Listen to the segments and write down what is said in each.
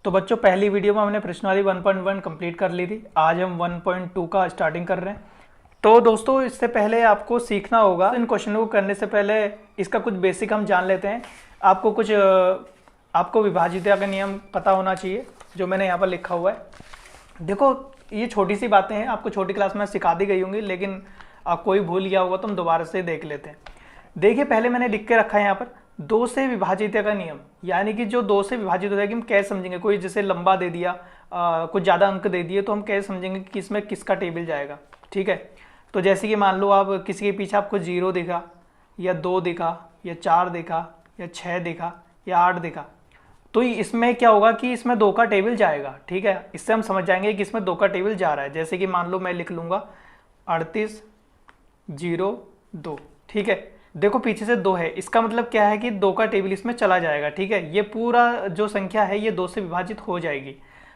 तो बच्चों पहली वीडियो में हमने प्रश्नावली 1.1 कंप्लीट कर ली थी। आज हम 1.2 का स्टार्टिंग कर रहे हैं। तो दोस्तों इससे पहले आपको सीखना होगा, इन क्वेश्चनों को करने से पहले इसका कुछ बेसिक हम जान लेते हैं। आपको विभाज्यता का नियम पता होना चाहिए, जो मैंने यहाँ पर लिखा हुआ है। देखो ये छोटी सी बातें हैं, आपको छोटी क्लास में सिखा दी गई होंगी, लेकिन आप कोई भूल गया होगा तो हम दोबारा से देख लेते हैं। देखिए पहले मैंने लिख के रखा है यहाँ पर 2 से विभाजित का नियम, यानी कि जो 2 से विभाजित हो जाएगी हम कैसे समझेंगे। कोई जैसे लंबा दे दिया, कुछ ज़्यादा अंक दे दिए, तो हम कैसे समझेंगे कि इसमें किसका टेबल जाएगा। ठीक है, तो जैसे कि मान लो आप किसी के पीछे आपको 0 दिखा या 2 दिखा या 4 दिखा या 6 दिखा या 8 दिखा, तो इसमें क्या होगा कि इसमें 2 का टेबल जाएगा। ठीक है, इससे हम समझ जाएंगे कि इसमें 2 का टेबल जा रहा है। जैसे कि मान लो मैं लिख लूँगा 38 0 2। ठीक है, देखो पीछे से 2 है, इसका मतलब क्या है कि 2 का टेबल इसमें चला जाएगा। ठीक है, ये पूरा जो संख्या है ये 2 से विभाजित हो जाएगी।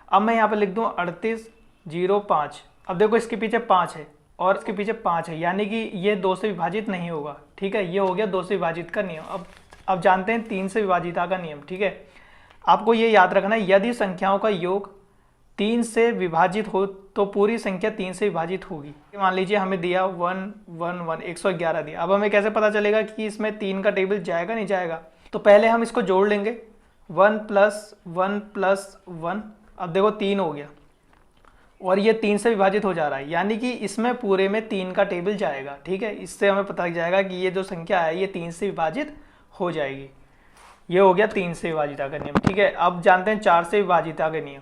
अब मैं यहाँ पर लिख दूँ 38 0 5। अब देखो इसके पीछे 5 है और इसके पीछे 5 है, यानी कि ये 2 से विभाजित नहीं होगा। ठीक है, ये हो गया 2 से विभाजित का नियम। अब जानते हैं 3 से विभाजिता का नियम। ठीक है, आपको ये याद रखना है, यदि संख्याओं का योग 3 से विभाजित हो तो पूरी संख्या 3 से विभाजित होगी। मान लीजिए हमें दिया 1 1 1 111 दिया। अब हमें कैसे पता चलेगा कि इसमें 3 का टेबल जाएगा नहीं जाएगा। तो पहले हम इसको जोड़ लेंगे 1 + 1 + 1। अब देखो 3 हो गया और ये 3 से विभाजित हो जा रहा है, यानी कि इसमें पूरे में 3 का टेबल जाएगा। ठीक है, इससे हमें पता लग जाएगा कि ये जो संख्या है ये 3 से विभाजित हो जाएगी। ये हो गया 3 से विभाजिता का नियम। ठीक है, अब जानते हैं 4 से विभाजिता का नियम।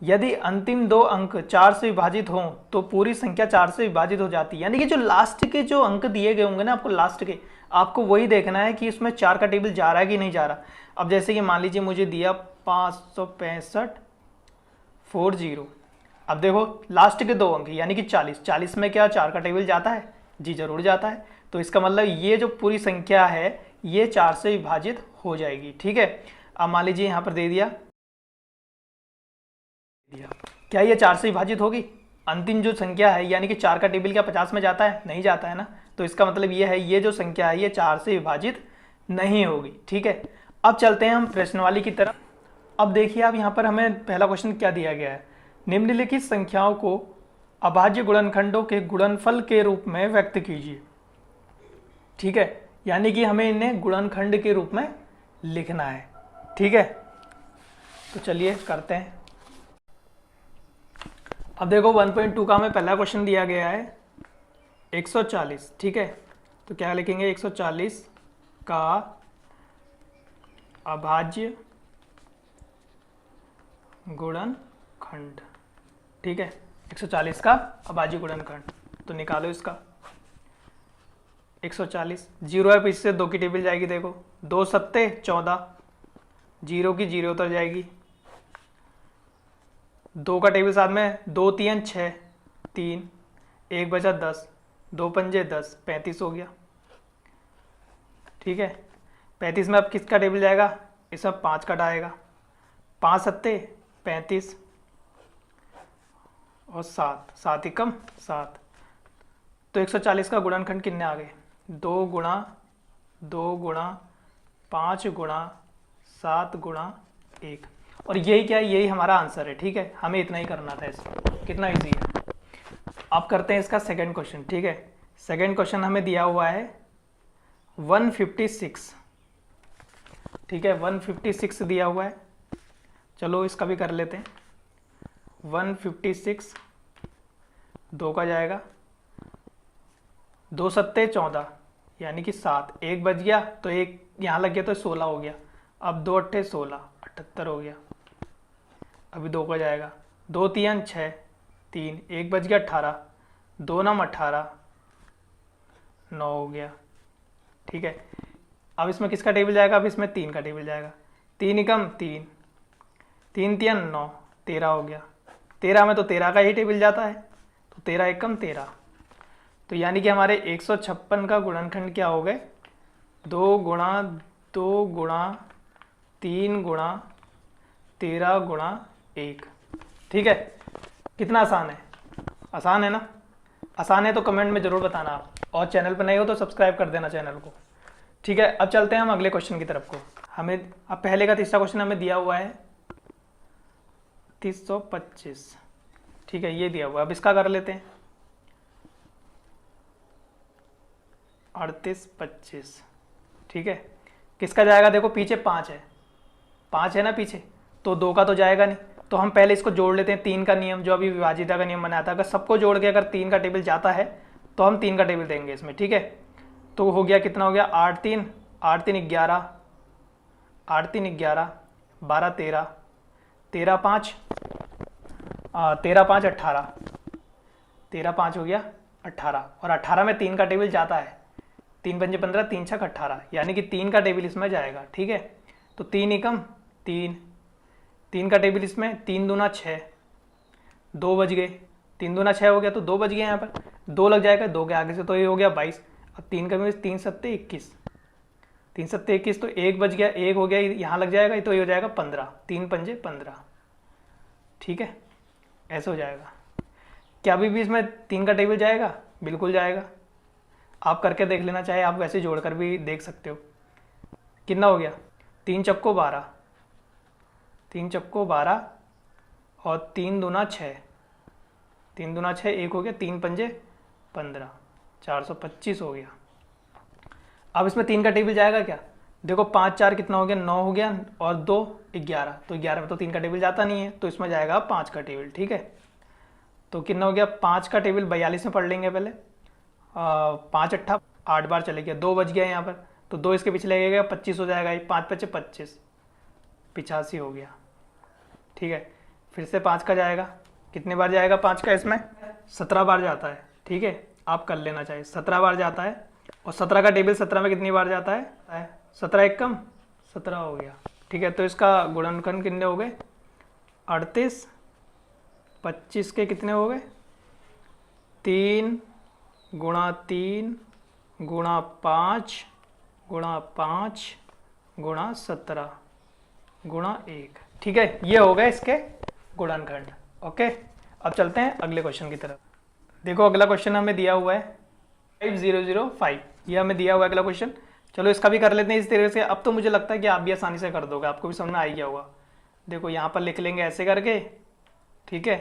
यदि अंतिम 2 अंक 4 से विभाजित हों तो पूरी संख्या 4 से विभाजित हो जाती है। यानी कि जो लास्ट के जो अंक दिए गए होंगे ना आपको, लास्ट के आपको वही देखना है कि इसमें 4 का टेबल जा रहा है कि नहीं जा रहा। अब जैसे कि मान लीजिए मुझे दिया 565 40। अब देखो लास्ट के 2 अंक यानी कि 40 में क्या 4 का टेबल जाता है? जी जरूर जाता है। तो इसका मतलब ये जो पूरी संख्या है ये 4 से विभाजित हो जाएगी। ठीक है, अब मान लीजिए यहाँ पर दे दिया, क्या ये 4 से विभाजित होगी? अंतिम जो संख्या है यानी कि 4 का टेबल क्या 50 में जाता है? नहीं जाता है ना। तो इसका मतलब ये है ये जो संख्या है ये 4 से विभाजित नहीं होगी। ठीक है, अब चलते हैं हम प्रश्नावली की तरफ। अब देखिए आप यहाँ पर हमें पहला क्वेश्चन क्या दिया गया है, निम्नलिखित संख्याओं को अभाज्य गुणनखंडों के गुणनफल के रूप में व्यक्त कीजिए। ठीक है, यानी कि हमें इन्हें गुणनखंड के रूप में लिखना है। ठीक है, तो चलिए करते हैं। अब देखो 1.2 का हमें पहला क्वेश्चन दिया गया है 140। ठीक है, तो क्या लिखेंगे 140 का अभाज्य गुणनखंड। ठीक है, 140 का अभाज्य गुणनखंड, तो निकालो इसका 140। 0 है, पीछे से 2 की टेबल जाएगी। देखो 2 सत्ते 14, 0 की 0 उतर जाएगी। 2 का टेबल साथ में 2 3 6 3, 1 बचा 10, 2 पंजे 10, 35 हो गया। ठीक है, 35 में अब किसका टेबल जाएगा? इसमें 5 कट आएगा। 5 सत्ते 35 और 7, 7 एकम 7। तो 140 का गुणनखंड कितने आ गए? 2 गुणा 2 गुणा 5 गुणा 7 गुणा 1। और यही क्या है? यही हमारा आंसर है। ठीक है, हमें इतना ही करना था इसमें, कितना इजी है। अब करते हैं इसका सेकंड क्वेश्चन। ठीक है, सेकंड क्वेश्चन हमें दिया हुआ है 156। ठीक है, 156 दिया हुआ है। चलो इसका भी कर लेते हैं। 156 2 का जाएगा, 2 सत्ते 14 यानी कि 7, 1 बच गया तो 1 यहाँ लग गया तो 16 हो गया। अब 2 अट्ठे 16, 78 हो गया। अभी 2 का जाएगा, 2 3 6 3, 1 बच गया 18, 2 9 18, 9 हो गया। ठीक है, अब इसमें किसका टेबल जाएगा? अब इसमें 3 का टेबल जाएगा। 3 एकम 3, 3 3 9, 13 हो गया। 13 में तो 13 का ही टेबल जाता है, तो 13 एकम 13। तो यानी कि हमारे 156 का गुणनखंड क्या हो गए? 2 गुणा 2 गुणा 3 गुणा 13 गुणा 1। ठीक है, कितना आसान है? आसान है ना? आसान है तो कमेंट में ज़रूर बताना आप, और चैनल पर नए हो तो सब्सक्राइब कर देना चैनल को। ठीक है, अब चलते हैं हम अगले क्वेश्चन की तरफ को। हमें अब पहले का तीसरा क्वेश्चन हमें दिया हुआ है 3825, ठीक है, ये दिया हुआ। अब इसका कर लेते हैं 3825, ठीक है। किसका जाएगा, देखो पीछे 5 है, 5 है ना पीछे, तो 2 का तो जाएगा नहीं, तो हम पहले इसको जोड़ लेते हैं। 3 का नियम, जो अभी विभाजिता का नियम बनाया था, अगर सबको जोड़ के अगर 3 का टेबल जाता है तो हम 3 का टेबल देंगे इसमें, ठीक है। तो हो गया, कितना हो गया, 8 3 11, 8 3 11, 12 13, 13 5 13 5 18, 13 5 हो गया 18, और 18 में 3 का टेबल जाता है, 3 पंजे 15, 3 छक 18, यानी कि 3 का टेबल इसमें जाएगा, ठीक है। तो 3 एकम 3, 3 का टेबल इसमें, 3 दूना 6, 2 बज गए, 3 दूना 6 हो गया, तो 2 बज गए, यहाँ पर 2 लग जाएगा 2 के आगे से, तो ये हो गया 22। अब 3 का भी 3 सत्ते 21, 3 सत्ते 21, तो 1 बज गया, 1 हो गया, यहाँ लग जाएगा, तो ये हो जाएगा 15, 3 पंजे 15, ठीक है, ऐसे हो जाएगा। क्या अभी भी इसमें 3 का टेबल जाएगा, बिल्कुल जाएगा। आप करके देख लेना, चाहे आप वैसे जोड़कर भी देख सकते हो। कितना हो गया, 3 चक्को 12, 3 चक्को 12 और 3 दूना 6, 3 दूना 6, 1 हो गया, 3 पंजे 15, 425 हो गया। अब इसमें 3 का टेबल जाएगा क्या, देखो 5 4 कितना हो गया, 9 हो गया, और 2 11, तो 11 में तो 3 का टेबल जाता नहीं है, तो इसमें जाएगा 5 का टेबल, ठीक है। तो कितना हो गया, 5 का टेबल 42 में पढ़ लेंगे पहले, 5 8 8 बार चले गया, 2 बज गया यहाँ पर, तो 2 इसके पीछे लगेगा, 25 हो जाएगा, 5 5 25, 85 हो गया, ठीक है। फिर से 5 का जाएगा, कितने बार जाएगा 5 का, इसमें 17 बार जाता है, ठीक है, आप कर लेना चाहिए, 17 बार जाता है। और 17 का टेबल 17 में कितनी बार जाता है, 17 एक कम 17 हो गया, ठीक है। तो इसका गुणनखंड कितने हो गए, 38, 25 के कितने हो गए, 3 गुणा 3 गुणा 5 गुणा 5 गुणा 17 गुणा 1, ठीक है। ये हो गए इसके गुणनखंड, ओके। अब चलते हैं अगले क्वेश्चन की तरफ। देखो अगला क्वेश्चन हमें दिया हुआ है 5005, ये हमें दिया हुआ है अगला क्वेश्चन। चलो इसका भी कर लेते हैं इस तरीके से। अब तो मुझे लगता है कि आप भी आसानी से कर दोगे, आपको भी समझ में आ गया होगा। देखो यहाँ पर लिख लेंगे ऐसे करके, ठीक है।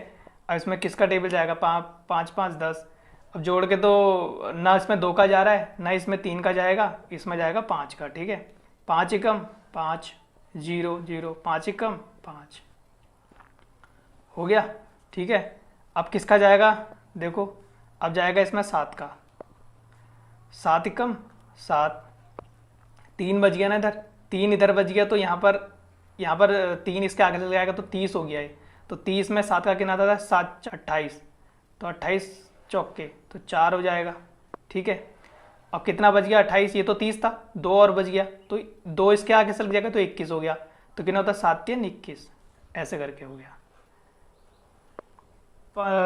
अब इसमें किसका टेबल जाएगा, 5 5 10। अब जोड़ के तो ना इसमें 2 का जा रहा है, ना इसमें 3 का जाएगा, इसमें जाएगा 5 का, ठीक है। 5 एकम 5 0 0, 5 एकम 5 हो गया, ठीक है। अब किसका जाएगा, देखो अब जाएगा इसमें 7 का, 7 एकम 7, 3 बज गया ना इधर, 3 इधर बज गया, तो यहाँ पर 3 इसके आगे चल जाएगा, तो 30 हो गया है। तो 30 में 7 का कितना था, 7 28, तो 28 चौके, तो 4 हो जाएगा, ठीक है। अब कितना बच गया, 28, ये तो 30 था, 2 और बच गया, तो 2 इसके आगे से लग जाएगा, तो 21 हो गया। तो कितना होता है, 7 3 21, ऐसे करके हो गया।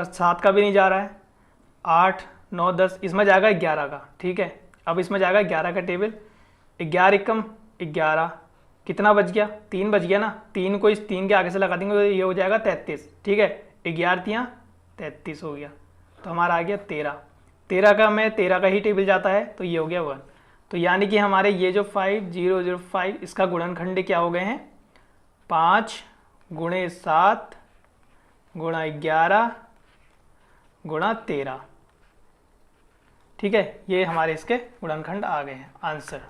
7 का भी नहीं जा रहा है, 8 9 10, इसमें जाएगा 11 का, ठीक है। अब इसमें जाएगा 11 का टेबल, 11 एकम 11, कितना बच गया, 3 बच गया ना, 3 को इस 3 के आगे से लगा देंगे, तो ये हो जाएगा 33, ठीक है। 11 3 33 हो गया, तो हमारा आ गया 13, 13 का में 13 का ही टेबल जाता है, तो ये हो गया 1। तो यानी कि हमारे ये जो 5005 इसका गुणनखंड क्या हो गए हैं, 5 गुणे 7 गुणा 11 गुणा 13, ठीक है। ये हमारे इसके गुणनखंड आ गए हैं, आंसर,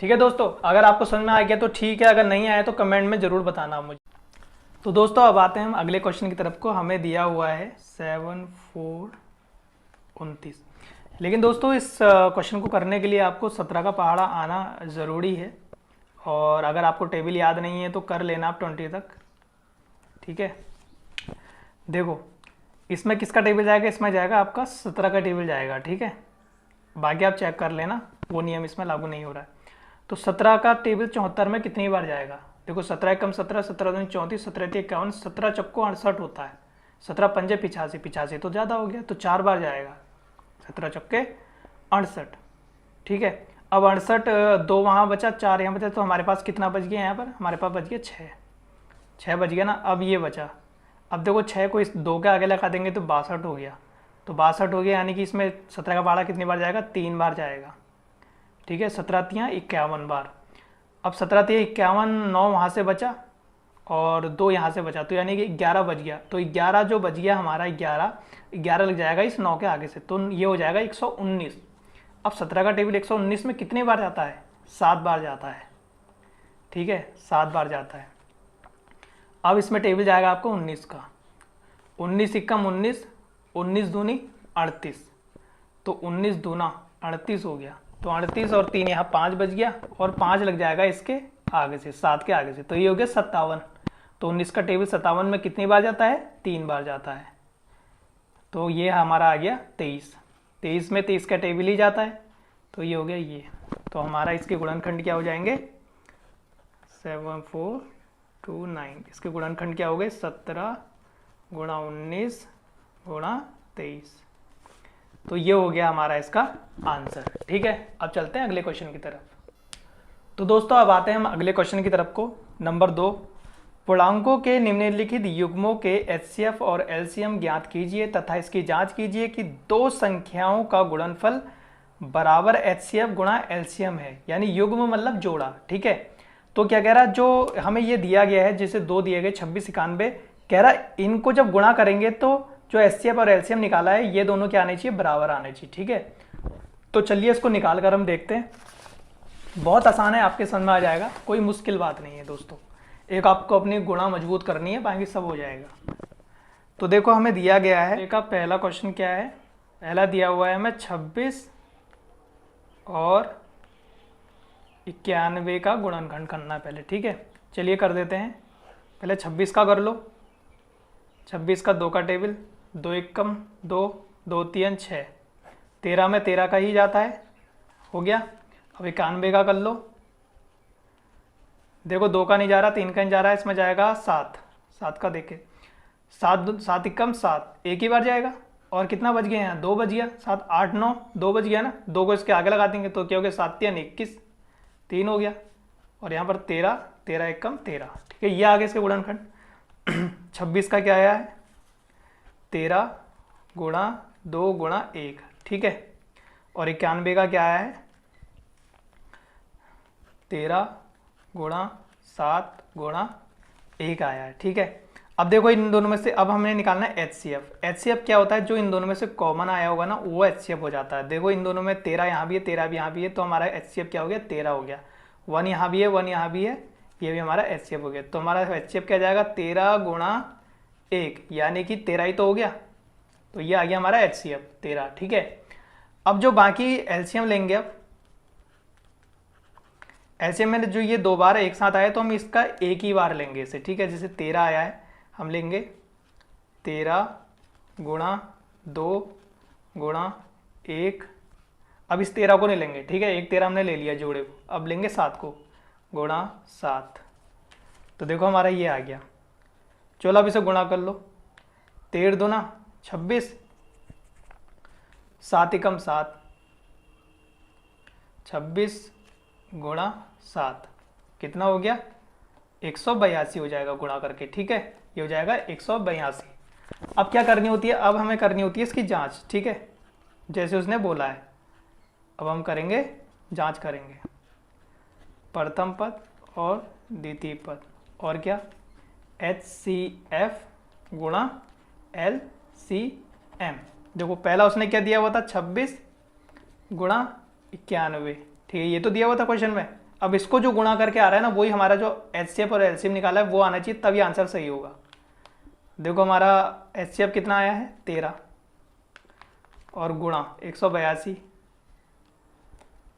ठीक है दोस्तों। अगर आपको समझ में आ गया तो ठीक है, अगर नहीं आया तो कमेंट में ज़रूर बताना मुझे। तो दोस्तों अब आते हैं हम अगले क्वेश्चन की तरफ को। हमें दिया हुआ है 7 4 29। लेकिन दोस्तों इस क्वेश्चन को करने के लिए आपको 17 का पहाड़ा आना ज़रूरी है, और अगर आपको टेबल याद नहीं है तो कर लेना आप 20 तक, ठीक है। देखो इसमें किसका टेबल जाएगा, इसमें जाएगा आपका 17 का टेबल जाएगा, ठीक है। बाकी आप चेक कर लेना, वो नियम इसमें लागू नहीं हो रहा है। तो 17 का टेबल 74 में कितनी बार जाएगा, देखो 17 एकम 17, 17 दूनी 34, 17 3 51, 17 चक्को 68 होता है, 17 पंजे 85, 85 तो ज़्यादा हो गया, तो 4 बार जाएगा, 17 चक्के 68, ठीक है। अब 68, 2 वहाँ बचा, 4 यहाँ बचा, तो हमारे पास कितना बच गया, यहाँ पर हमारे पास बच गया 6 बच गया ना। अब ये बचा, अब देखो 6 को इस 2 के आगे लगा देंगे तो 62 हो गया, तो 62 हो गया, यानी कि इसमें 17 का पहाड़ा कितनी बार जाएगा, 3 बार जाएगा, ठीक है। 17 3 51 बार। अब 17 3 51, 9 वहाँ से बचा, और 2 यहाँ से बचा, तो यानी कि 11 बच गया। तो 11 जो बच गया हमारा, 11 लग जाएगा इस 9 के आगे से, तो ये हो जाएगा 119। अब 17 का टेबल 119 में कितने बार जाता है? 7 बार जाता है, ठीक है, 7 बार जाता है। अब इसमें टेबल जाएगा आपको 19 का, 19 एकम 19, 19 दूनी 38, तो 19 दूना 38 हो गया। तो 38 और 3 यहाँ 5 बच गया, और 5 लग जाएगा इसके आगे से, 7 के आगे से, तो ये हो गया 57। तो 19 का टेबल 57 में कितनी बार जाता है? 3 बार जाता है। तो ये हमारा आ गया 23। 23 में 23 का टेबल ही जाता है, तो ये हो गया ये। तो हमारा इसके गुणनखंड क्या हो जाएंगे? 7429। इसके गुणनखंड क्या हो गए? 17 गुणा 19 गुणा 23। तो ये हो गया हमारा इसका आंसर, ठीक है। अब चलते हैं अगले क्वेश्चन की तरफ। तो दोस्तों अब आते हैं हम अगले क्वेश्चन की तरफ को। नंबर 2, पूर्णांकों के निम्नलिखित युग्मों के एचसीएफ और एलसीएम ज्ञात कीजिए तथा इसकी जांच कीजिए कि 2 संख्याओं का गुणनफल बराबर एचसीएफ गुणा एलसीएम है, यानी युग्म मतलब जोड़ा, ठीक है। तो क्या कह रहा है, जो हमें ये दिया गया है, जैसे 2 दिए गए 26 91, कह रहा है इनको जब गुणा करेंगे तो जो एचसीएफ और एलसीएम निकाला है ये दोनों क्या आने चाहिए? बराबर आने चाहिए, ठीक है। तो चलिए इसको निकाल कर हम देखते हैं। बहुत आसान है, आपके समझ में आ जाएगा, कोई मुश्किल बात नहीं है दोस्तों। एक आपको अपनी गुणा मजबूत करनी है, बाकी सब हो जाएगा। तो देखो हमें दिया गया है, एक पहला क्वेश्चन क्या है? पहला दिया हुआ है हमें 26 और 91 का गुणनखंड करना है पहले, ठीक है। चलिए कर देते हैं। पहले 26 का कर लो। 26 का 2 का टेबल, 2 एकम 2, 2 3 6, 13 में 13 का ही जाता है, हो गया। अब 91 का कर लो। देखो 2 का नहीं जा रहा, 3 का नहीं जा रहा है, इसमें जाएगा 7, 7 का देखे, 7 एकम 7, एक ही बार जाएगा। और कितना बच गया यहाँ? 2 बच गया, 7 8 9, 2 बच गया ना, 2 को इसके आगे लगा देंगे तो क्या हो गया? 7 3 21, 3 हो गया। और यहाँ पर 13, 13 एकम 13, ठीक है। ये आगे इसके गुणनखंड। 26 का क्या आया है? 13 गुणा 2 गुणा 1, ठीक है। और 91 का क्या आया है? 13 गुणा 7 गुणा 1 आया है, ठीक है। अब देखो इन दोनों में से अब हमें निकालना है एचसीएफ। एचसीएफ क्या होता है? जो इन दोनों में से कॉमन आया होगा ना, वो एचसीएफ हो जाता है। देखो इन दोनों में 13 यहाँ भी है, 13 भी यहाँ भी है, तो हमारा एचसीएफ क्या हो गया? 13 हो गया। 1 यहाँ भी है, 1 यहाँ भी है, ये भी हमारा एचसीएफ हो गया। तो हमारा एचसीएफ क्या जाएगा? 13 गुणा 1, यानी कि 13 ही तो हो गया। तो ये आ गया हमारा एचसीएफ 13, ठीक है। अब जो बाकी एलसीएम लेंगे, अब एलसीएम में जो ये 2 बार एक साथ आया तो हम इसका एक ही बार लेंगे इसे, ठीक है। जैसे 13 आया है, हम लेंगे 13 गुणा 2 गुणा 1। अब इस 13 को नहीं लेंगे, ठीक है, एक 13 हमने ले लिया जोड़े को। अब लेंगे 7 को, गुणा 7। तो देखो हमारा ये आ गया। चलो अब इसे गुणा कर लो। 13 दूना 26, 7 एकम 7, 26 गुणा 7 कितना हो गया? 182 हो जाएगा गुणा करके, ठीक है। ये हो जाएगा 182। अब क्या करनी होती है? अब हमें करनी होती है इसकी जांच, ठीक है, जैसे उसने बोला है। अब हम करेंगे, जांच करेंगे प्रथम पद और द्वितीय पद, और क्या? HCF गुणा LCM। देखो पहला उसने क्या दिया हुआ था? 26 गुणा 91, ठीक है, ये तो दिया हुआ था क्वेश्चन में। अब इसको जो गुणा करके आ रहा है ना, वही हमारा जो एचसीएफ और एलसीएम निकाला है वो आना चाहिए, तभी आंसर सही होगा। देखो हमारा एचसीएफ कितना आया है? 13 और गुणा 182,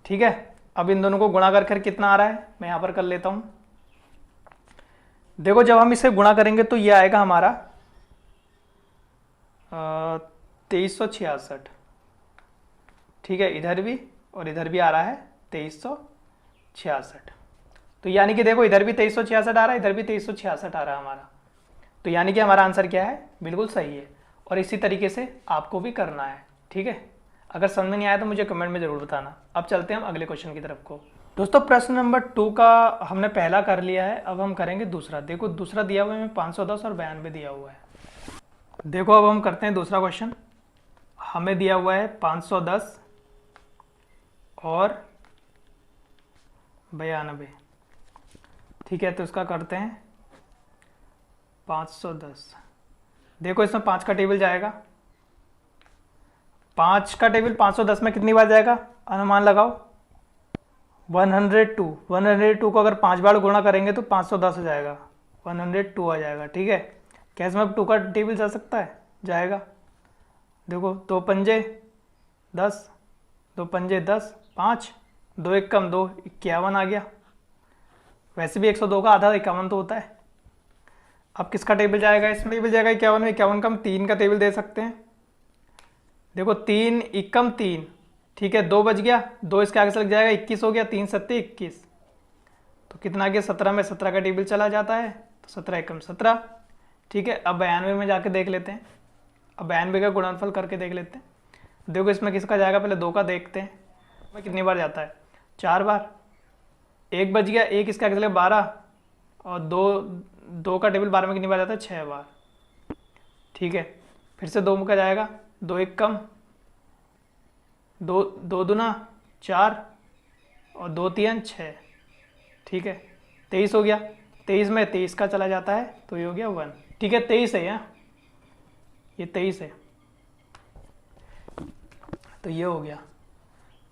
ठीक है। अब इन दोनों को गुणा कर कितना आ रहा है, मैं यहां पर कर लेता हूं। देखो जब हम इसे गुणा करेंगे तो ये आएगा हमारा 2366, ठीक है। इधर भी और इधर भी आ रहा है 2366। तो यानी कि देखो इधर भी 2366 आ रहा है, इधर भी 2366 आ रहा है हमारा। तो यानी कि हमारा आंसर क्या है? बिल्कुल सही है। और इसी तरीके से आपको भी करना है, ठीक है। अगर समझ में नहीं आया तो मुझे कमेंट में जरूर बताना। अब चलते हैं हम अगले क्वेश्चन की तरफ को। दोस्तों प्रश्न नंबर 2 का हमने पहला कर लिया है, अब हम करेंगे दूसरा। देखो दूसरा दिया हुआ है 510 और 92 दिया हुआ है। देखो अब हम करते हैं दूसरा क्वेश्चन। हमें दिया हुआ है 510 और 92, ठीक है। तो इसका करते हैं 510। देखो इसमें 5 का टेबल जाएगा, 5 का टेबल 510 में कितनी बार जाएगा, अनुमान लगाओ। 102, 102 को अगर 5 बार गुणा करेंगे तो 510 हो जाएगा, 102 आ जाएगा। ठीक है, क्या इसमें अब 2 का टेबल जा सकता है, जाएगा। देखो 2 पंजे 10, 2 पंजे 10, 5, 2 एक कम 2, 51 आ गया। वैसे भी 102 का आधा 51 तो होता है। अब किसका टेबल जाएगा, इसमें टेबल जाएगा 51 में, 51 का हम 3 का टेबल दे सकते हैं। देखो 3 एकम 3, ठीक है, 2 बच गया, 2 इसके आगे से लग जाएगा, 21 हो गया, 3 सत्ते 21, तो कितना आ गया 17 में, 17 का टेबल चला जाता है, तो 17 एकम 17। ठीक है, अब 92 में जाके देख लेते हैं, अब 92 का गुणनफल करके देख लेते हैं। देखो इसमें किसका जाएगा, पहले 2 का देखते हैं, इसमें कितनी बार जाता है, 4 बार। 1 बच गया, 1 इसके आगे चले 12, और 2 का टेबल 12 में कितनी बार जाता है, 6 बार। ठीक है, फिर से 2 का जाएगा, 2 एक कम, 2 दूना 4, और 2 तीन 6। ठीक है, 23 हो गया, 23 में 23 का चला जाता है, तो ये हो गया 1। ठीक है, 23 है यहाँ, ये 23 है, तो ये हो गया।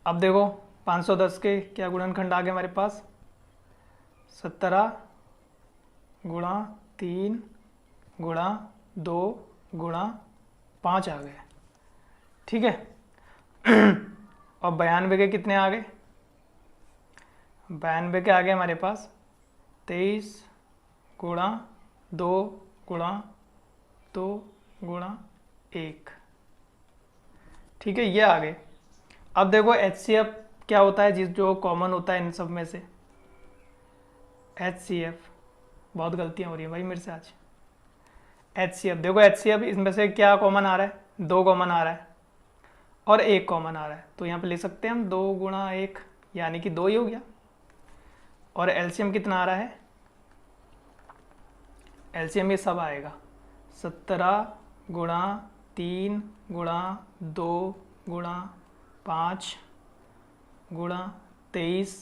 अब देखो 510 के क्या गुणनखंड आ गए हमारे पास, 17 गुणा 3 गुणा 2 गुणा 5 आ गए। ठीक है, और 92 के कितने आ गए, 92 के आ गए हमारे पास 23 गुणा 2 गुणा 2 गुणा 1। ठीक है, ये आ गए। अब देखो HCF क्या होता है, जिस जो कॉमन होता है इन सब में से, HCF, बहुत गलतियां हो रही हैं भाई मेरे से आज। HCF देखो, HCF इसमें से क्या कॉमन आ रहा है, 2 कॉमन आ रहा है और 1 कॉमन आ रहा है, तो यहाँ पे लिख सकते हैं हम 2 गुणा 1, यानी कि 2 ही हो गया। और LCM कितना आ रहा है, LCM ये सब आएगा 17 गुणा 3 गुणा 2 गुणा 5 गुणा 23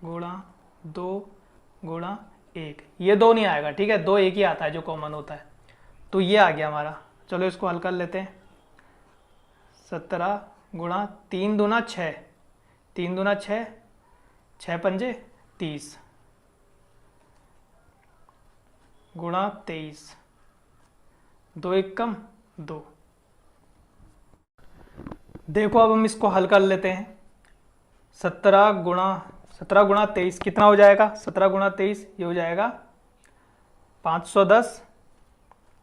गुणा 2 गुणा 1। ये 2 नहीं आएगा, ठीक है, 2 एक ही आता है जो कॉमन होता है, तो ये आ गया हमारा। चलो इसको हल कर लेते हैं। 17 गुणा 3 दूना 6, 3 दूना 6, 6 पंजे 30 गुणा 23, 2 एक कम 2। देखो अब हम इसको हल कर लेते हैं। 17 गुणा 23 कितना हो जाएगा, 17 गुणा 23 ये हो जाएगा 510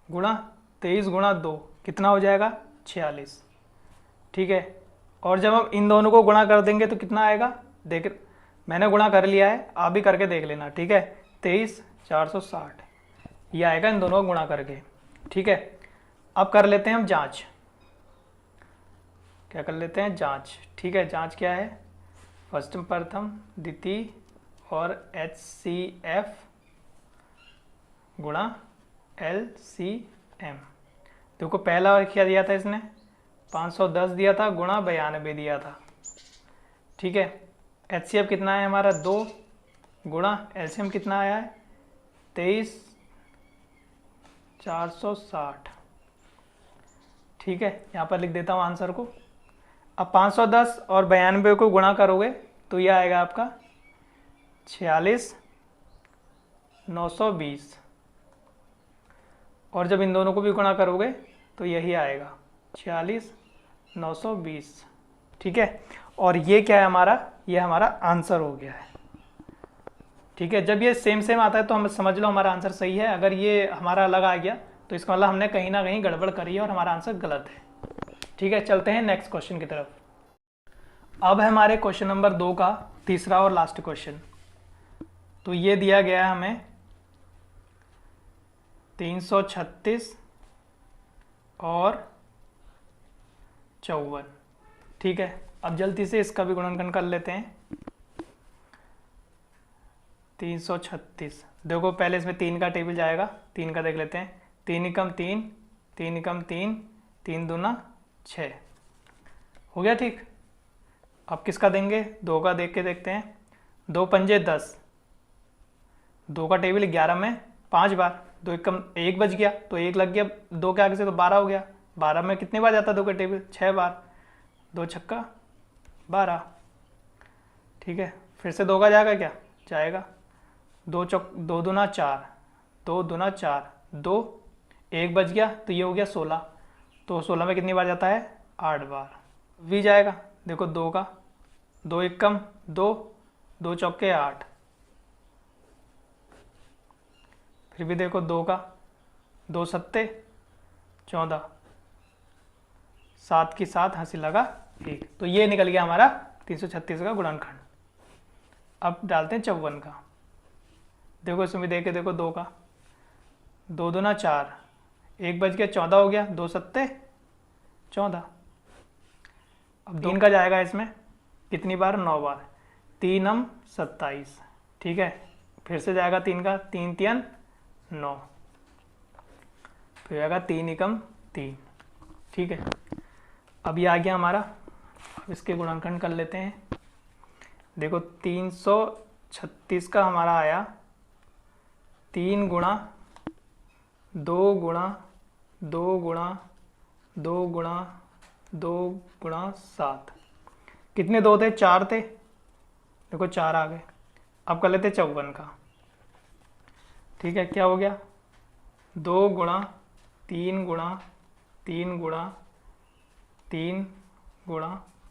गुणा 23 गुणा 2 कितना हो जाएगा 46। ठीक है, और जब हम इन दोनों को गुणा कर देंगे तो कितना आएगा, देख मैंने गुणा कर लिया है, आप भी करके देख लेना। ठीक है, 23 460 ये आएगा इन दोनों को गुणा करके। ठीक है, अब कर लेते हैं हम जांच, क्या कर लेते हैं, जांच। ठीक है, जांच क्या है, फर्स्ट प्रथम द्वितीय और HCF गुणा LCM। देखो पहला क्या दिया था इसने, 510 दिया था गुणा 92 दिया था। ठीक है, HCF कितना है हमारा 2 गुणा LCM कितना आया है 23 460। ठीक है, यहाँ पर लिख देता हूँ आंसर को। अब 510 और 92 को गुणा करोगे तो यह आएगा आपका 46 920, और जब इन दोनों को भी गुणा करोगे तो यही आएगा 46 920। ठीक है, और ये क्या है हमारा, ये हमारा आंसर हो गया है। ठीक है, जब ये सेम सेम आता है तो हम समझ लो हमारा आंसर सही है। अगर ये हमारा अलग आ गया तो इसका मतलब हमने कहीं ना कहीं गड़बड़ करी है और हमारा आंसर गलत है। ठीक है, चलते हैं नेक्स्ट क्वेश्चन की तरफ। अब है हमारे क्वेश्चन नंबर 2 का तीसरा और लास्ट क्वेश्चन। तो ये दिया गया है हमें 336 और 54। ठीक है, अब जल्दी से इसका भी गुणनखंड कर लेते हैं। 336, देखो पहले इसमें 3 का टेबल जाएगा, 3 का देख लेते हैं। 3 एकम 3, 3 एकम 3, 3 दूना 6 हो गया। ठीक, अब किसका देंगे, 2 का देख के देखते हैं। 2 पंजे 10, 2 का टेबल 11 में 5 बार, दो एक कम, एक बज गया तो एक लग गया, दो के आगे से तो 12 हो गया। 12 में कितने बार जाता है 2 का टेबल? 6 बार। 2 छक्का 12, ठीक है। फिर से 2 का जाएगा क्या? जाएगा। 2 दूना 4, 2 दूना 4, 2, 1 बज गया तो ये हो गया 16। तो 16 में कितनी बार जाता है? 8 बार। भी जाएगा, देखो 2 का, 2 एक कम 2, 2 चौके 8। फिर भी देखो 2 का, 2 सत्ते 14, 7 की 7, हंसी लगा 1। तो ये निकल गया हमारा 336 का गुणनखंड। अब डालते हैं 54 का। देखो इसमें भी देखे, देखो 2 का, 2 दूना 4, 1 बज गया 14 हो गया, 2 सत्ते 14। अब 3 का जाएगा इसमें कितनी बार? 9 बार। 3 हम 27, ठीक है। फिर से जाएगा 3 का, 3 3 9, फिर आएगा 3 एकम 3, ठीक है। अब ये आ गया हमारा। अब इसके गुणनखंड कर लेते हैं। देखो 336 का हमारा आया 3 गुणा 2 गुणा 2 गुणा 2 गुणा 2 गुणा 7। कितने 2 थे? 4 थे, देखो 4 आ गए। अब कर लेते 54 का, ठीक है। क्या हो गया? 2 गुणा 3 गुणा 3 गुणा 3 गुणा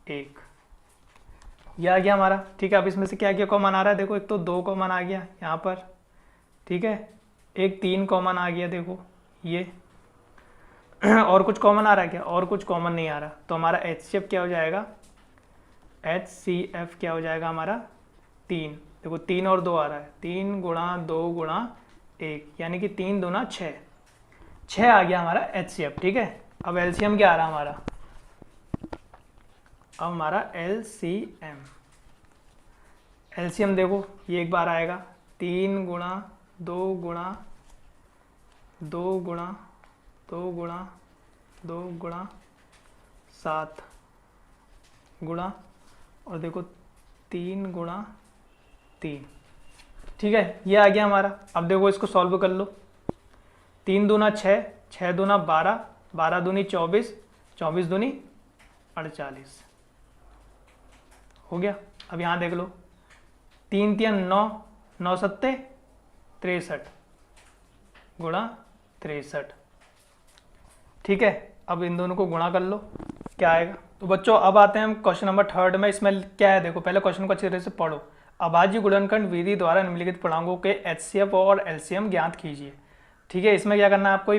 1, यह आ गया हमारा, ठीक है। अब इसमें से क्या क्या कॉमन आ रहा है? देखो एक तो 2 कॉमन आ गया यहाँ पर, ठीक है। एक 3 कॉमन आ गया, देखो ये। और कुछ कॉमन आ रहा है क्या? और कुछ कॉमन नहीं आ रहा। तो हमारा HCF क्या हो जाएगा? HCF क्या हो जाएगा हमारा? 3। देखो 3 और 2 आ रहा है, 3 गुणा 2 गुणा 1, यानी कि 3 दूना 6, 6 आ गया हमारा HCF, ठीक है। अब LCM क्या आ रहा है हमारा? अब हमारा LCM देखो ये एक बार आएगा 3 गुणा 2 गुणा 2 गुणा 2 गुणा 2 गुणा 7 गुणा, और देखो 3 गुणा 3, ठीक है। ये आ गया हमारा। अब देखो इसको सॉल्व कर लो। 3 दूना 6, 6 दूना 12, 12 दूनी 24, 24 दूनी 48 हो गया। अब यहाँ देख लो 3 3 9, 9 सत्ते 63 गुणा 63, ठीक है। अब इन दोनों को गुणा कर लो, क्या आएगा? तो बच्चों अब आते हैं हम क्वेश्चन नंबर 3 में। इसमें क्या है देखो, पहले क्वेश्चन को अच्छी तरह से पढ़ो। अभाज्य गुणनखंड विधि द्वारा निम्नलिखित पूर्णांकों के HCF और LCM ज्ञात कीजिए, ठीक है। इसमें क्या करना है आपको?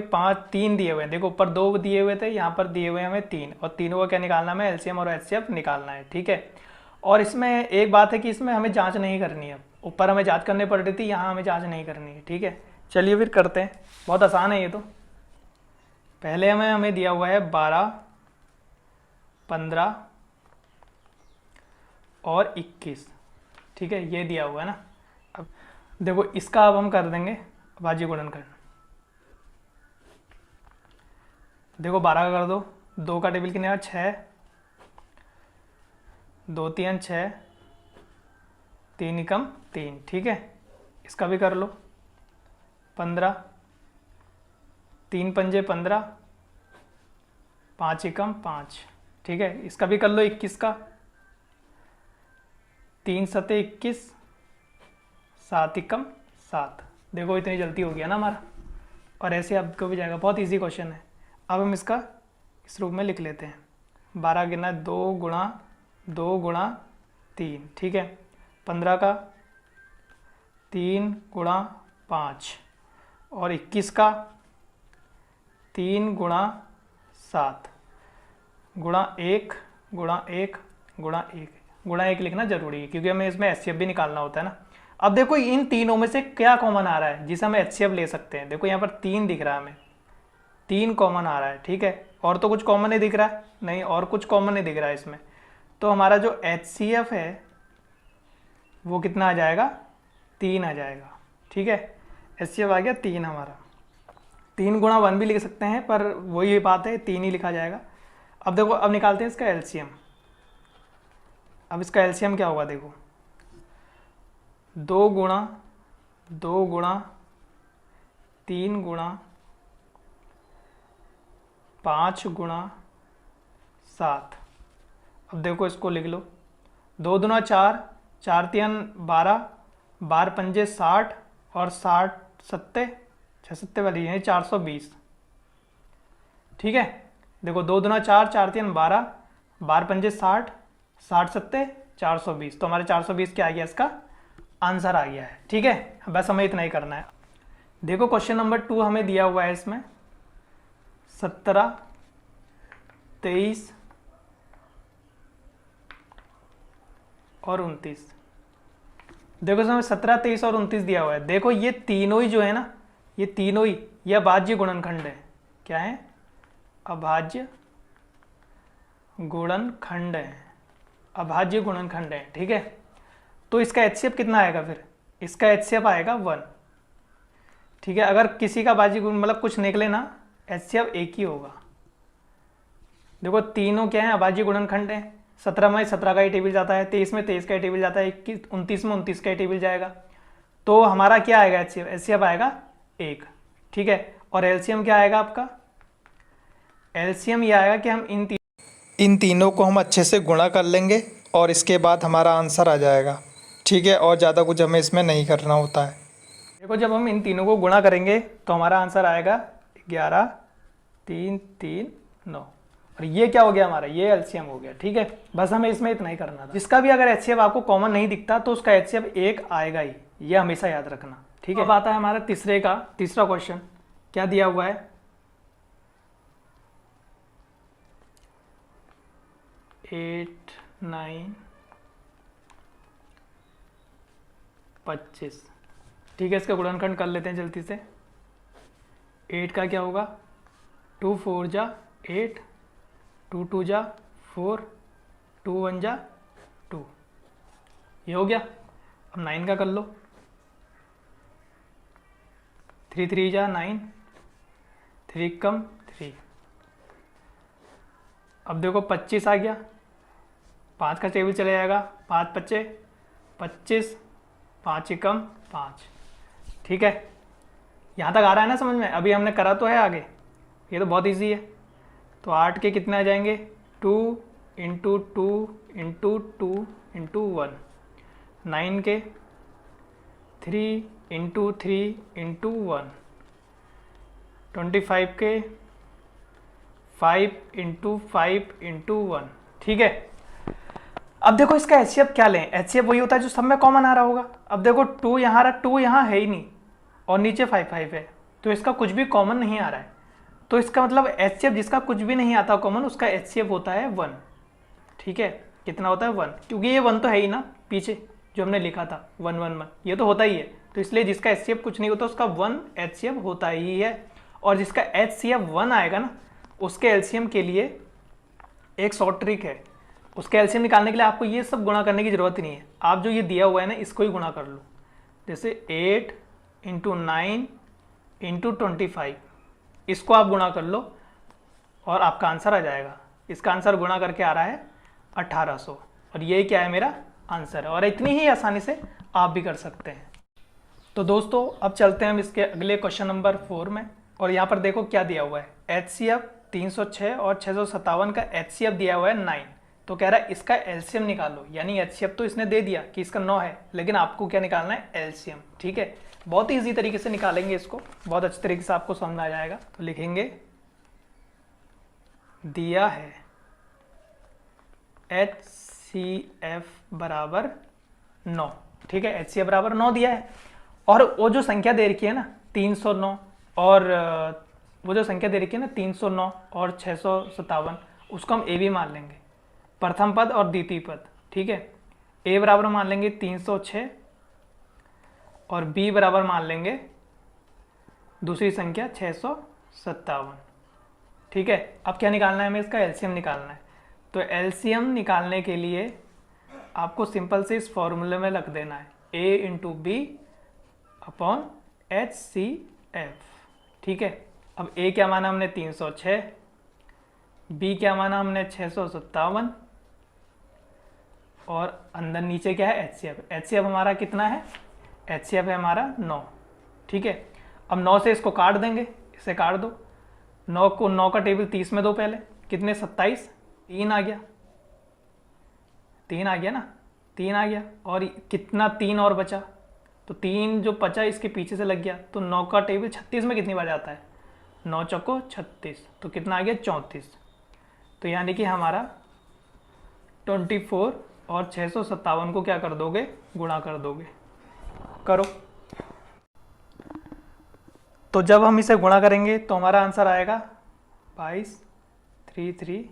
3 दिए हुए हैं, देखो ऊपर 2 दिए हुए थे, यहाँ पर दिए हुए हैं हमें 3, और तीनों को क्या निकालना है? LCM और HCF निकालना है, ठीक है। और इसमें एक बात है कि इसमें हमें जांच नहीं करनी है। ऊपर हमें जांच करनी पड़ रही थी, यहाँ हमें जांच नहीं करनी है, ठीक है। चलिए फिर करते हैं, बहुत आसान है ये तो। पहले हमें दिया हुआ है 12, 15 और 21, ठीक है, ये दिया हुआ है ना। अब देखो इसका अब हम कर देंगे अभाज्य गुणनखंड। देखो 12 का कर दो, 2 का टेबल कितने आया? 6, 2 3 6, 3 एकम 3, ठीक है। इसका भी कर लो 15, 3 पंजे 15, 5 एकम 5, ठीक है। इसका भी कर लो 21 का, 3 सते 21, 7 एकम 7। देखो इतनी जल्दी हो गया ना हमारा, और ऐसे आपको भी जाएगा, बहुत इजी क्वेश्चन है। अब हम इसका इस रूप में लिख लेते हैं। 12 गिना 2 गुणा 2 गुणा 3, ठीक है। 15 का 3 गुणा 5, और 21 का 3 गुणा 7 गुणा 1 गुणा 1 गुणा 1 गुणा 1 लिखना जरूरी है, क्योंकि हमें इसमें HCF भी निकालना होता है ना। अब देखो इन तीनों में से क्या कॉमन आ रहा है जिसे हम HCF ले सकते हैं? देखो यहाँ पर 3 दिख रहा है, हमें 3 कॉमन आ रहा है, ठीक है। और तो कुछ कॉमन नहीं दिख रहा है, नहीं, और कुछ कॉमन नहीं दिख रहा है इसमें। तो हमारा जो HCF है वो कितना आ जाएगा? 3 आ जाएगा, ठीक है। HCF आ गया 3 हमारा। 3 गुणा 1 भी लिख सकते हैं, पर वही बात है, 3 ही लिखा जाएगा। अब देखो, अब निकालते हैं इसका LCM। अब इसका LCM क्या होगा? देखो 2 गुणा 3 गुणा 5 गुणा 7। अब देखो इसको लिख लो, 2 दूना 4, 4 तियां 12, 12 पंजे 60 और 60 सत्ते 6 सत्ते वाली है 420। ठीक है, देखो 2 दूना 4, 4 तियां 12, 12 पंजे 60, 60 सत्ते 420। तो हमारे 420 क्या आ गया, इसका आंसर आ गया है। ठीक है, बस हमें इतना ही करना है। देखो क्वेश्चन नंबर 2 हमें दिया हुआ है, इसमें 17, 23 और 29। देखो इसमें 17, 23 और 29 दिया हुआ है। देखो ये तीनों ही जो है ना, ये तीनों ही ये अभाज्य गुणनखंड है। क्या है? अभाज्य गुणनखंड है, अभाज्य गुणनखंड है। ठीक है, तो इसका एचसीएफ कितना आएगा फिर? इसका एचसीएफ आएगा 1। ठीक है, अगर किसी का अभाज्य गुण मतलब कुछ निकले ना, एचसीएफ एक ही होगा। देखो तीनों क्या है? अभाज्य गुणनखंड है। 17 में 17 का ही टेबल जाता है, 23 में 23 का ही टेबल जाता है, 29 में 29 का ही टेबल जाएगा। तो हमारा क्या आएगा एचसीएफ? एचसीएफ आएगा 1। ठीक है, और एलसीएम क्या आएगा आपका? एलसीएम ये आएगा कि हम इन तीनों को हम अच्छे से गुणा कर लेंगे और इसके बाद हमारा आंसर आ जाएगा। ठीक है, और ज़्यादा कुछ हमें इसमें नहीं करना होता है। देखो जब हम इन तीनों को गुणा करेंगे तो हमारा आंसर आएगा 11, 3, 3, 9। और ये क्या हो गया हमारा? ये एलसीएम हो गया। ठीक है, बस हमें इसमें इतना ही करना था। जिसका भी अगर एचसीएफ आपको कॉमन नहीं दिखता तो उसका एचसीएफ 1 आएगा ही, ये हमेशा याद रखना। ठीक है, अब आता है हमारा तीसरा क्वेश्चन। क्या दिया हुआ है? 8, 9, 25। ठीक है, इसका गुणनखंड कर लेते हैं जल्दी से। 8 का क्या होगा? 2 4 जा 8, 2 2 जा 4, 2 1 जा 2। ये हो गया। अब 9 का कर लो। 3 3 जा 9, 3 कम 3। अब देखो 25 आ गया, 5 का टेबल चले जाएगा, 5 बच्चे 25, 5 कम 5। ठीक है, यहाँ तक आ रहा है ना समझ में? अभी हमने करा तो है आगे, ये तो बहुत इजी है। तो 8 के कितने आ जाएंगे? 2 इंटू 2 इंटू 2 इंटू 1। 9 के 3 इंटू 3 इंटू 1। 25 के 5 इंटू 5 इंटू 1। ठीक है, अब देखो इसका एचसीएफ क्या लें? एचसीएफ वही होता है जो सब में कॉमन आ रहा होगा। अब देखो 2 यहाँ रहा, 2 यहाँ है ही नहीं और नीचे 5 5 है, तो इसका कुछ भी कॉमन नहीं आ रहा है। तो इसका मतलब एचसीएफ जिसका कुछ भी नहीं आता कॉमन, उसका एचसीएफ होता है 1। ठीक है, कितना होता है? 1, क्योंकि ये 1 तो है ही ना पीछे जो हमने लिखा था 1 1 1, ये तो होता ही है। तो इसलिए जिसका एचसीएफ कुछ नहीं होता उसका 1 एचसीएफ होता ही है। और जिसका एचसीएफ 1 आएगा ना, उसके एलसीएम के लिए एक शॉर्ट ट्रिक है। उसके एलसीएम निकालने के लिए आपको ये सब गुणा करने की जरूरत ही नहीं है। आप जो ये दिया हुआ है ना, इसको ही गुणा कर लो। जैसे 8 इंटू 9 इंटू 25, इसको आप गुणा कर लो और आपका आंसर आ जाएगा। इसका आंसर गुणा करके आ रहा है 1800, और ये क्या है? मेरा आंसर है। और इतनी ही आसानी से आप भी कर सकते हैं। तो दोस्तों अब चलते हैं हम इसके अगले क्वेश्चन नंबर 4 में। और यहाँ पर देखो क्या दिया हुआ है? एचसीएफ 306 और 657 का एचसीएफ दिया हुआ है 9। तो कह रहा है इसका एलसीएम निकालो। यानी एचसीएफ तो इसने दे दिया कि इसका 9 है, लेकिन आपको क्या निकालना है? एलसीएम। ठीक है, बहुत ही ईजी तरीके से निकालेंगे इसको, बहुत अच्छे तरीके से आपको समझ आ जाएगा। तो लिखेंगे दिया है एचसीएफ बराबर 9। ठीक है, एचसीएफ बराबर 9 दिया है। और वो जो संख्या दे रखी है ना 309, और वो जो संख्या दे रखी है ना 309 और 657, उसको हम ए भी मान लेंगे, प्रथम पद और द्वितीय पद। ठीक है, ए बराबर मान लेंगे 306 और बी बराबर मान लेंगे दूसरी संख्या 657। ठीक है, अब क्या निकालना है? हमें इसका एलसीएम निकालना है। तो एलसीएम निकालने के लिए आपको सिंपल से इस फॉर्मूले में रख देना है A into B upon H C F. ठीक है, अब ए क्या माना हमने? 306, बी क्या माना हमने? 657, और अंदर नीचे क्या है? एचसीएफ। एचसीएफ हमारा कितना है? एचसीएफ है हमारा 9। ठीक है, अब 9 से इसको काट देंगे, इसे काट दो। 9 का टेबल 30 में दो पहले, कितने 27, 3 आ गया, 3 आ गया ना, 3 आ गया। और कितना 3 और बचा, तो 3 जो बचा इसके पीछे से लग गया, तो 9 का टेबल 36 में कितनी बार जाता है, 9 चौको 36, तो कितना आ गया 34। तो यानी कि हमारा 24 और 657 को क्या कर दोगे, गुणा कर दोगे। करो। तो जब हम इसे गुणा करेंगे तो हमारा आंसर आएगा 22, 3, 3,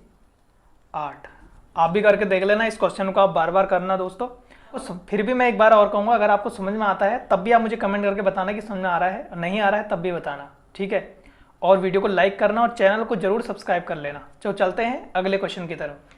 8। आप भी करके देख लेना, इस क्वेश्चन को आप बार बार करना दोस्तों। फिर भी मैं एक बार और कहूँगा, अगर आपको समझ में आता है तब भी आप मुझे कमेंट करके बताना कि समझ में आ रहा है, और नहीं आ रहा है तब भी बताना, ठीक है। और वीडियो को लाइक करना और चैनल को जरूर सब्सक्राइब कर लेना। चलो चलते हैं अगले क्वेश्चन की तरफ।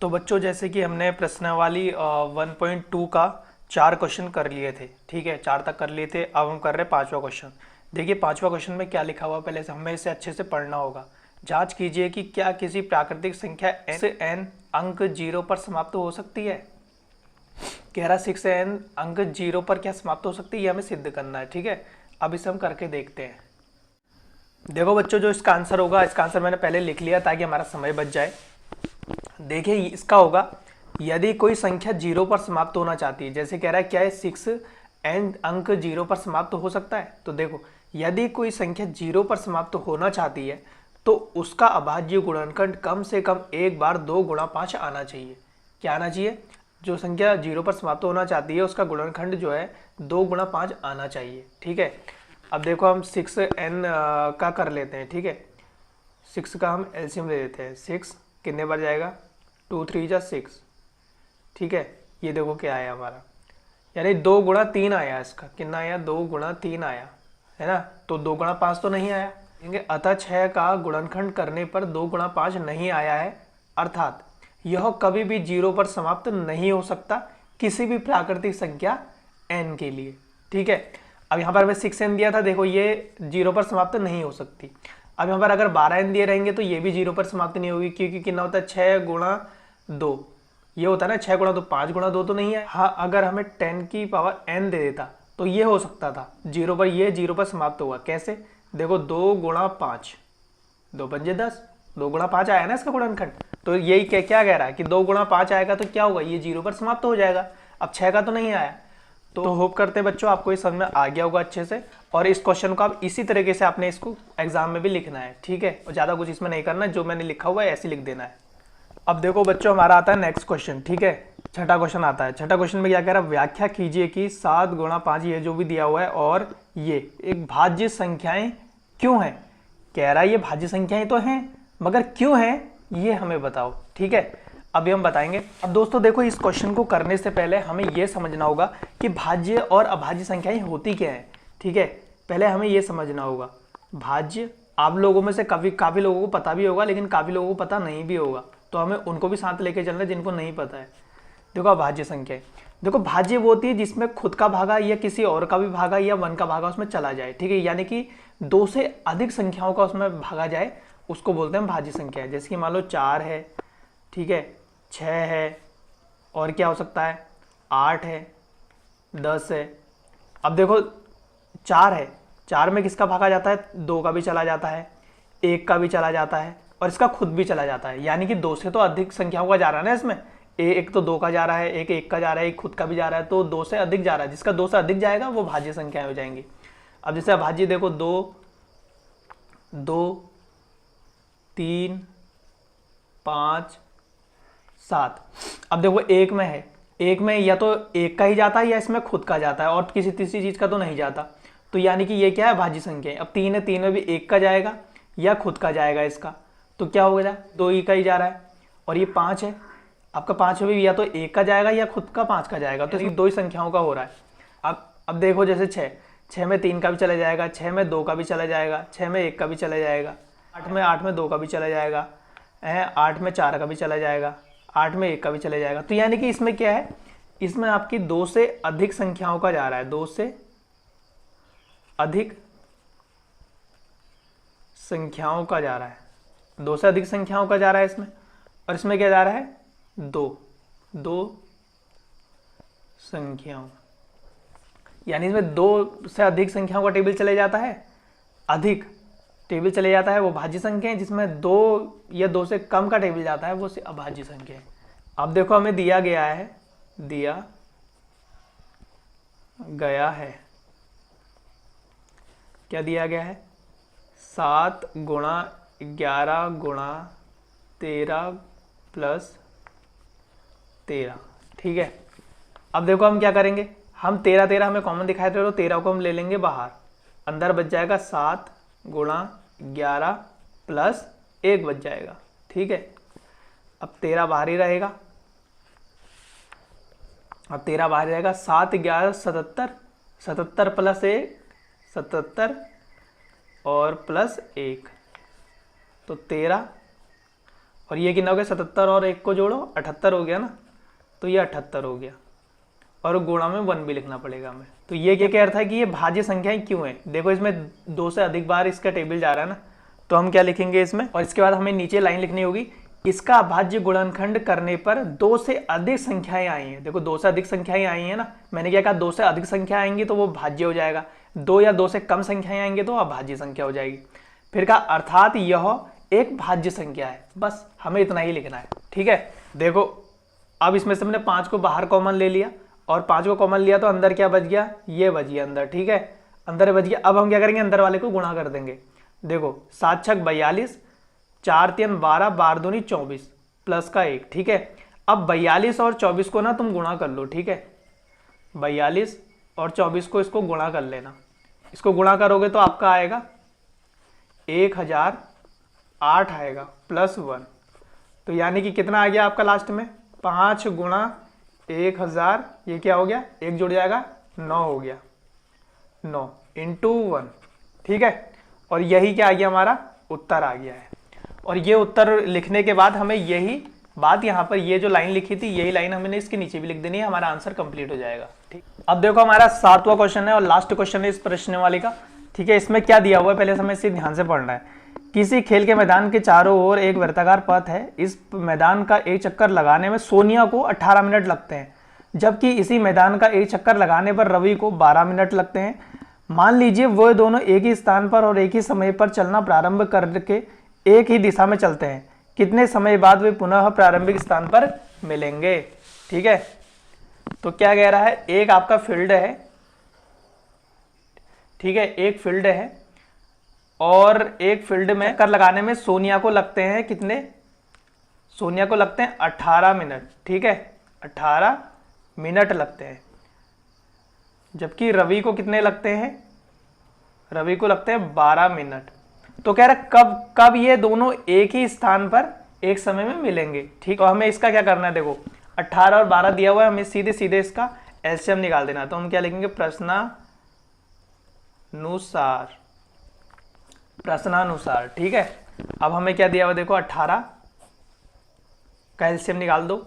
तो बच्चों जैसे कि हमने प्रश्नावली 1.2 का 4 क्वेश्चन कर लिए थे, ठीक है, 4 तक कर लिए थे। अब हम कर रहे हैं 5वां क्वेश्चन। देखिए 5वां क्वेश्चन में क्या लिखा हुआ, पहले से हमें इसे अच्छे से पढ़ना होगा। जांच कीजिए कि क्या किसी प्राकृतिक संख्या n से n अंक 0 पर समाप्त हो सकती है। कह रहा 6 से n अंक 0 पर क्या समाप्त हो सकती है, ये हमें सिद्ध करना है, ठीक है। अब इसे हम करके देखते हैं। देखो बच्चों, जो इसका आंसर होगा, इसका आंसर मैंने पहले लिख लिया ताकि हमारा समय बच जाए। देखिए इसका होगा, यदि कोई संख्या 0 पर समाप्त होना चाहती है, जैसे कह रहा है क्या है 6 n अंक 0 पर समाप्त हो सकता है। तो देखो यदि कोई संख्या 0 पर समाप्त होना चाहती है तो उसका अभाज्य गुणनखंड कम से कम एक बार 2 गुणा 5 आना चाहिए। क्या आना चाहिए, जो संख्या 0 पर समाप्त होना चाहती है उसका गुणनखंड जो है 2 गुणा 5 आना चाहिए, ठीक है। अब देखो हम 6n का कर लेते हैं, ठीक है। 6 का हम एलसीएम ले लेते हैं। 6 कितने बार जाएगा, 2 3 जा 6, ठीक है। ये देखो क्या आया हमारा, यानी 2 गुणा 3 आया, इसका कितना आया, 2 गुणा 3 आया, है ना। तो 2 गुणा 5 तो नहीं आया, अतः 6 का गुणनखंड करने पर 2 गुणा 5 नहीं आया है, अर्थात यह कभी भी 0 पर समाप्त नहीं हो सकता किसी भी प्राकृतिक संख्या n के लिए, ठीक है। अब यहाँ पर मैं 6n दिया था, देखो ये 0 पर समाप्त नहीं हो सकती। अब यहाँ पर अगर 12n दिए रहेंगे तो ये भी 0 पर समाप्त नहीं होगी, क्योंकि कितना होता है 6 गुणा 2, ये होता है ना 6 गुणा 2, 5 गुणा 2 तो नहीं है। हाँ अगर हमें 10 की पावर n दे देता तो ये हो सकता था 0 पर, ये 0 पर समाप्त होगा। कैसे, देखो 2 गुणा 5, 2 पंजे 10, 2 गुणा 5 आया ना इसका गुणनखंड। तो यही क्या कह रहा है कि 2 गुणा 5 आएगा तो क्या होगा, ये 0 पर समाप्त हो जाएगा। अब 6 का तो नहीं आया। तो होप करते हैं बच्चों आपको ये समझ में आ गया होगा अच्छे से, और इस क्वेश्चन को आप इसी तरीके से आपने इसको एग्जाम में भी लिखना है, ठीक है। और ज़्यादा कुछ इसमें नहीं करना, जो मैंने लिखा हुआ है ऐसे लिख देना है। अब देखो बच्चों हमारा आता है नेक्स्ट क्वेश्चन, ठीक है। छठा क्वेश्चन आता है। छठा क्वेश्चन में क्या कह रहा है, व्याख्या कीजिए कि 7 गुणा 5 ये जो भी दिया हुआ है और ये एक भाज्य संख्याएं क्यों है। कह रहा है ये भाज्य संख्याएं तो हैं, मगर क्यों है ये हमें बताओ, ठीक है। अभी हम बताएंगे। अब दोस्तों देखो, इस क्वेश्चन को करने से पहले हमें यह समझना होगा कि भाज्य और अभाज्य संख्याएं होती क्या है, ठीक है। पहले हमें यह समझना होगा, भाज्य आप लोगों में से काफी लोगों को पता भी होगा, लेकिन काफी लोगों को पता नहीं भी होगा, तो हमें उनको भी साथ लेके चलना है जिनको नहीं पता है। देखो अभाज्य संख्याएं, देखो भाज्य वो होती है जिसमें खुद का भागा या किसी और का भी भागा या 1 का भागा उसमें चला जाए, ठीक है। यानी कि 2 से अधिक संख्याओं का उसमें भागा जाए, उसको बोलते हैं भाज्य संख्या। जैसे कि मान लो 4 है, ठीक है, 6 है, और क्या हो सकता है 8 है, 10 है। अब देखो 4 है, 4 में किसका भागा जाता है, 2 का भी चला जाता है, 1 का भी चला जाता है, और इसका खुद भी चला जाता है। यानी कि 2 से तो अधिक संख्याओं का जा रहा है ना इसमें, एक तो 2 का जा रहा है, एक 1 का जा रहा है, एक खुद का भी जा रहा है, तो 2 से अधिक जा रहा है। जिसका 2 से अधिक जाएगा वो भाज्य संख्याएं हो जाएंगी। अब जैसे अभाज्य देखो 2, 2, 3, 5, 7। अब देखो 1 में है, 1 में या तो 1 का ही जाता है या इसमें खुद का जाता है, और किसी तीसरी चीज का तो नहीं जाता। तो यानी कि ये क्या है, भाज्य संख्या है। अब 3 है, 3 में भी 1 का जाएगा या खुद का जाएगा इसका, तो क्या हो गया 2 ही का ही जा रहा है। और ये 5 है, आपका 5 में भी या तो 1 का जाएगा या खुद का 5 का जाएगा, तो 2 ही संख्याओं का हो रहा है। अब देखो जैसे 6 में 3 का भी चला जाएगा, 6 में 2 का भी चला जाएगा, 6 में 1 का भी चला जाएगा, 8 में 2 का भी चला जाएगा, 8 में 4 का भी चला जाएगा, 8 में 1 का भी चला जाएगा। तो यानी कि इसमें क्या है, इसमें आपकी 2 से अधिक संख्याओं का जा रहा है, 2 से अधिक संख्याओं का जा रहा है, 2 से अधिक संख्याओं का जा रहा है इसमें। और इसमें क्या जा रहा है, 2 संख्याओं। यानी इसमें 2 से अधिक संख्याओं का टेबल चले जाता है, अधिक टेबल चले जाता है वो भाज्य संख्या है, जिसमें 2 या 2 से कम का टेबल जाता है वो अभाज्य संख्या है। अब देखो हमें दिया गया है क्या दिया गया है 7 गुणा 11 गुणा 13 प्लस 13। ठीक है, अब देखो हम क्या करेंगे, हम 13 हमें कॉमन दिखाई दे, तो 13 को हम ले लेंगे बाहर, अंदर बच जाएगा 7 गुणा 11 प्लस 1 बच जाएगा। ठीक है, अब 13 बाहर ही रहेगा, 7 11 77, 77 प्लस 1 77 और प्लस 1 तो 13, और ये कितना हो गया 77 और 1 को जोड़ो 78 हो गया ना, तो ये 78 हो गया, और गुणा में 1 भी लिखना पड़ेगा हमें। तो ये क्या कह रहा था कि ये भाज्य संख्याएं क्यों है, देखो इसमें 2 से अधिक बार इसका टेबल जा रहा है ना, तो हम क्या लिखेंगे इसमें, और इसके बाद हमें नीचे लाइन लिखनी होगी, इसका अभाज्य गुणनखंड करने पर 2 से अधिक संख्याएं आई हैं। देखो 2 से अधिक संख्याएं आई हैं ना, मैंने क्या कहा 2 से अधिक संख्या आएंगी तो वो भाज्य हो जाएगा, 2 या 2 से कम संख्याएं आएंगे तो अभाज्य संख्या हो जाएगी। फिर कहा अर्थात यह एक भाज्य संख्या है, बस हमें इतना ही लिखना है। ठीक है, देखो अब इसमें से हमने 5 को बाहर कॉमन ले लिया, और 5 को कॉमन लिया तो अंदर क्या बच गया, ये बच गया अंदर। ठीक है, अंदर बच गया, अब हम क्या करेंगे, अंदर वाले को गुणा कर देंगे। देखो 7 छक 42, 4 3 12, 12 दूनी 24 प्लस का 1। ठीक है, अब 42 और 24 को ना तुम गुणा कर लो। ठीक है, 42 और 24 को इसको गुणा कर लेना, इसको गुणा करोगे तो आपका आएगा 1008 आएगा प्लस 1, तो यानी कि कितना आ गया आपका लास्ट में 5 गुणा 1000, ये क्या हो गया 1 जुड़ जाएगा 9 हो गया, 9 इंटू 1। ठीक है, और यही क्या आ गया हमारा उत्तर आ गया है। और ये उत्तर लिखने के बाद हमें यही बात यहाँ पर ये जो लाइन लिखी थी यही लाइन हमने इसके नीचे भी लिख देनी है, हमारा आंसर कंप्लीट हो जाएगा। ठीक, अब देखो हमारा 7वां क्वेश्चन है और लास्ट क्वेश्चन है इस प्रश्न वाले का। ठीक है, इसमें क्या दिया हुआ है पहले हमें इसे ध्यान से पढ़ना है। किसी खेल के मैदान के चारों ओर एक वृत्ताकार पथ है, इस मैदान का एक चक्कर लगाने में सोनिया को 18 मिनट लगते हैं, जबकि इसी मैदान का एक चक्कर लगाने पर रवि को 12 मिनट लगते हैं। मान लीजिए वो दोनों एक ही स्थान पर और एक ही समय पर चलना प्रारंभ करके एक ही दिशा में चलते हैं, कितने समय बाद वे पुनः प्रारंभिक स्थान पर मिलेंगे। ठीक है, तो क्या कह रहा है, एक आपका फील्ड है। ठीक है, एक फील्ड है और एक फील्ड में चक्कर लगाने में सोनिया को लगते हैं कितने, सोनिया को लगते हैं 18 मिनट। ठीक है, 18 मिनट लगते हैं, जबकि रवि को कितने लगते हैं, रवि को लगते हैं 12 मिनट। तो कह रहा कब ये दोनों एक ही स्थान पर एक समय में मिलेंगे। ठीक, तो हमें इसका क्या करना है, देखो 18 और 12 दिया हुआ है, हमें सीधे सीधे इसका एलसीएम निकाल देना। तो हम क्या लिखेंगे, प्रश्नानुसार। ठीक है, अब हमें क्या दिया हुआ, देखो 18 का एलसीएम निकाल दो,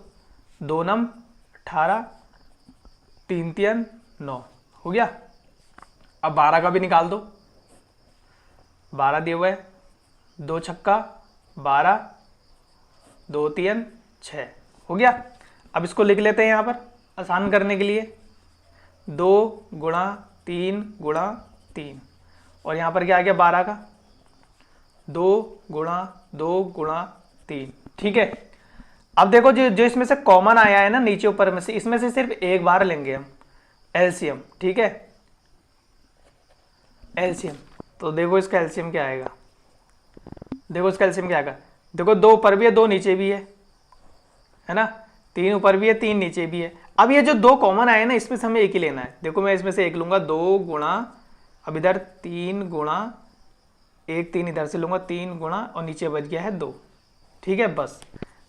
2 नम 18, 3 3 9 हो गया। अब 12 का भी निकाल दो, 12 दिए हुए 2 छक्का 12, 2 3 6 हो गया। अब इसको लिख लेते हैं यहाँ पर आसान करने के लिए, 2 गुणा 3 गुणा 3, और यहाँ पर क्या आ गया 12 का 2 गुणा 2 गुणा 3। ठीक है, अब देखो जो इसमें से कॉमन आया है ना नीचे ऊपर में से, इसमें से सिर्फ एक बार लेंगे हम एलसीएम। ठीक है, एलसीएम, तो देखो इसका एलसीएम क्या आएगा, देखो इसका एलसीएम क्या आएगा, देखो 2 ऊपर भी है 2 नीचे भी है ना, 3 ऊपर भी है 3 नीचे भी है। अब ये जो 2 कॉमन आए ना इसमें से हमें एक ही लेना है। देखो मैं इसमें से एक लूंगा, 2 गुणा, अब इधर 3 गुणा 1, 3 इधर से लूंगा 3 गुणा, और नीचे बच गया है 2। ठीक है, बस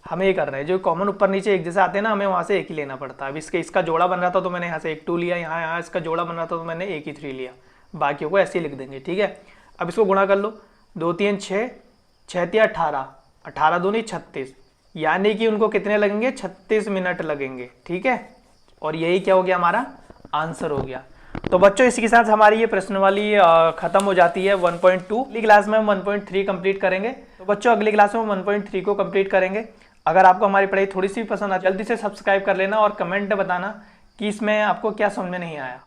हमें ये करना है, जो कॉमन ऊपर नीचे एक जैसे आते हैं ना, हमें वहां से एक ही लेना पड़ता है। अब इसका जोड़ा बन रहा था तो मैंने यहाँ से 1 2 लिया, यहाँ इसका जोड़ा बन रहा था तो मैंने 1 ही 3 लिया, बाकियों को ऐसे ही लिख देंगे। ठीक है, अब इसको गुणा कर लो, 2 3 6, 6 3 18, 18 दूनी 36, यानी कि उनको कितने लगेंगे 36 मिनट लगेंगे। ठीक है, और यही क्या हो गया हमारा आंसर हो गया। तो बच्चों इसी के साथ हमारी ये प्रश्न वाली खत्म हो जाती है 1.2। अगली क्लास में हम 1.3 कंप्लीट करेंगे। तो बच्चों अगली क्लास में हम 1.3 को कंप्लीट करेंगे। अगर आपको हमारी पढ़ाई थोड़ी सी पसंद आ, जल्दी से सब्सक्राइब कर लेना और कमेंट में बताना कि इसमें आपको क्या समझ में नहीं आया।